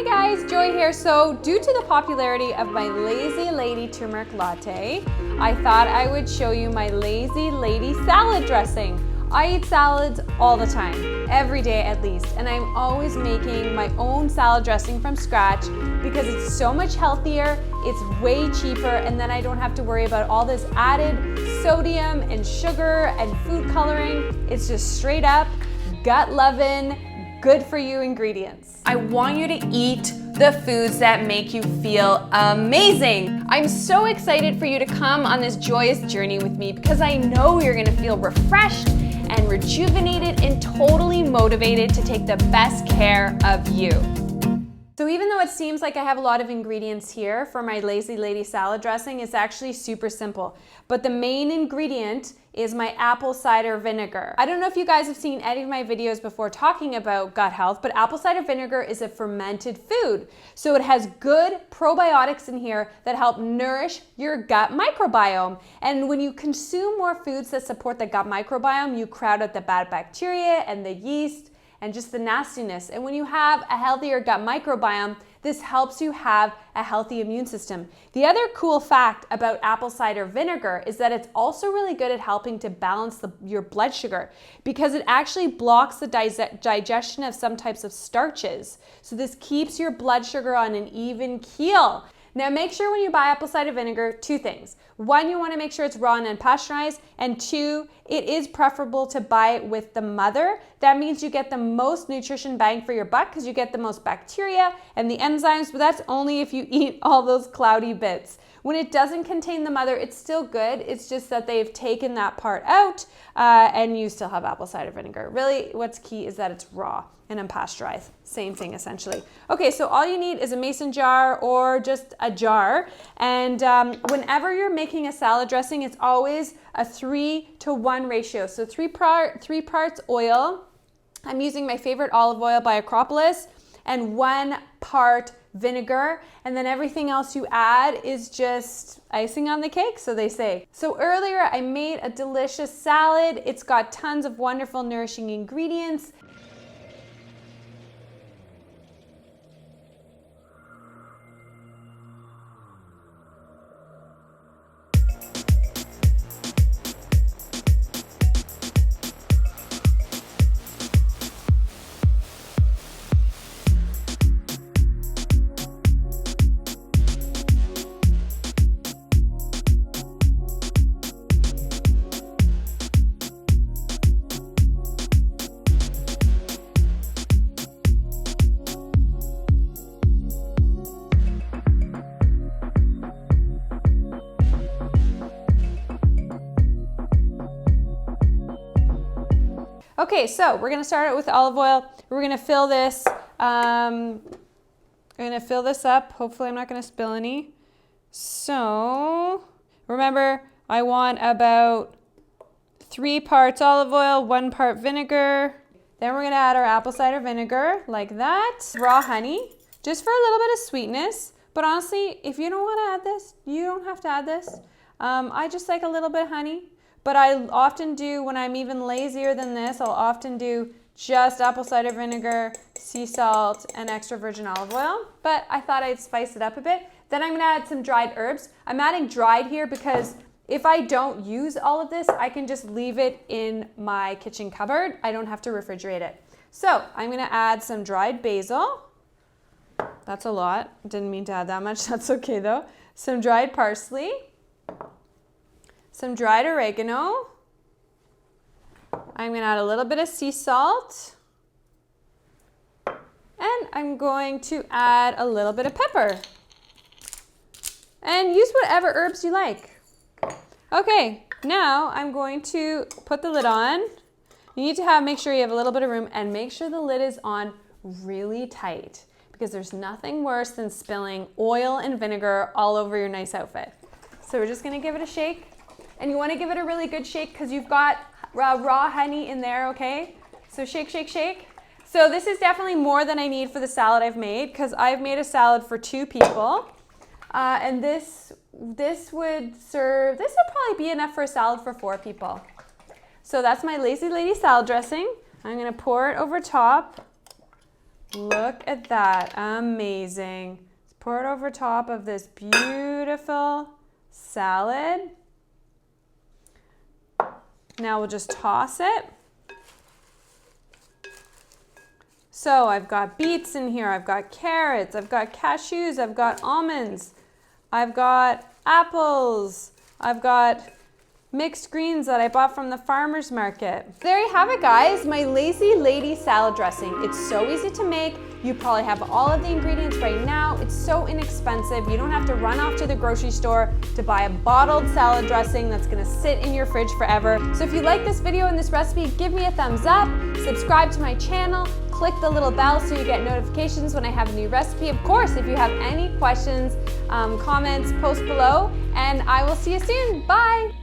Hi guys, Joy here. So due to the popularity of my Lazy Lady Turmeric Latte, I thought I would show you my Lazy Lady salad dressing. I eat salads all the time, every day at least, and I'm always making my own salad dressing from scratch because it's so much healthier, it's way cheaper, and then I don't have to worry about all this added sodium and sugar and food coloring. It's just straight up gut lovin', good for you ingredients. I want you to eat the foods that make you feel amazing. I'm so excited for you to come on this joyous journey with me because I know you're gonna feel refreshed and rejuvenated and totally motivated to take the best care of you. So even though it seems like I have a lot of ingredients here for my Lazy Lady salad dressing, it's actually super simple. But the main ingredient is my apple cider vinegar. I don't know if you guys have seen any of my videos before talking about gut health, but apple cider vinegar is a fermented food. So it has good probiotics in here that help nourish your gut microbiome. And when you consume more foods that support the gut microbiome, you crowd out the bad bacteria and the yeast and just the nastiness. And when you have a healthier gut microbiome, this helps you have a healthy immune system. The other cool fact about apple cider vinegar is that it's also really good at helping to balance your blood sugar because it actually blocks the digestion of some types of starches. So this keeps your blood sugar on an even keel. Now make sure when you buy apple cider vinegar, two things. One, you want to make sure it's raw and unpasteurized, and two, it is preferable to buy it with the mother. That means you get the most nutrition bang for your buck because you get the most bacteria and the enzymes, but that's only if you eat all those cloudy bits. When it doesn't contain the mother, it's still good. It's just that they've taken that part out and you still have apple cider vinegar. Really, what's key is that it's raw and unpasteurized. Same thing essentially. Okay, so all you need is a mason jar or just a jar. And whenever you're making a salad dressing, it's always a 3-to-1 ratio. So three parts oil. I'm using my favorite olive oil by Acropolis, and 1 part vinegar, and then everything else you add is just icing on the cake, so they say. So earlier I made a delicious salad. It's got tons of wonderful nourishing ingredients. Okay, so we're gonna start it with olive oil. We're gonna fill this, up. Hopefully I'm not gonna spill any. So remember, I want about 3 parts olive oil, 1 part vinegar. Then we're gonna add our apple cider vinegar like that. Raw honey, just for a little bit of sweetness. But honestly, if you don't wanna add this, you don't have to add this. I just like a little bit of honey. But I often do, when I'm even lazier than this, I'll often do just apple cider vinegar, sea salt, and extra virgin olive oil. But I thought I'd spice it up a bit. Then I'm gonna add some dried herbs. I'm adding dried here because if I don't use all of this, I can just leave it in my kitchen cupboard. I don't have to refrigerate it. So I'm gonna add some dried basil. That's a lot. Didn't mean to add that much, that's okay though. Some dried parsley. Some dried oregano. I'm gonna add a little bit of sea salt. And I'm going to add a little bit of pepper. And use whatever herbs you like. Okay, now I'm going to put the lid on. You need to make sure you have a little bit of room and make sure the lid is on really tight because there's nothing worse than spilling oil and vinegar all over your nice outfit. So we're just gonna give it a shake. And you want to give it a really good shake because you've got raw honey in there, okay? So shake, shake, shake. So this is definitely more than I need for the salad I've made because I've made a salad for 2 people. And this would probably be enough for a salad for 4 people. So that's my Lazy Lady salad dressing. I'm gonna pour it over top. Look at that, amazing. Let's pour it over top of this beautiful salad. Now we'll just toss it. So I've got beets in here, I've got carrots, I've got cashews, I've got almonds, I've got apples, I've got mixed greens that I bought from the farmer's market. There you have it, guys, my Lazy Lady salad dressing. It's so easy to make. You probably have all of the ingredients right now. It's so inexpensive. You don't have to run off to the grocery store to buy a bottled salad dressing that's gonna sit in your fridge forever. So if you like this video and this recipe, give me a thumbs up, subscribe to my channel, click the little bell so you get notifications when I have a new recipe. Of course, if you have any questions, comments, post below, and I will see you soon. Bye.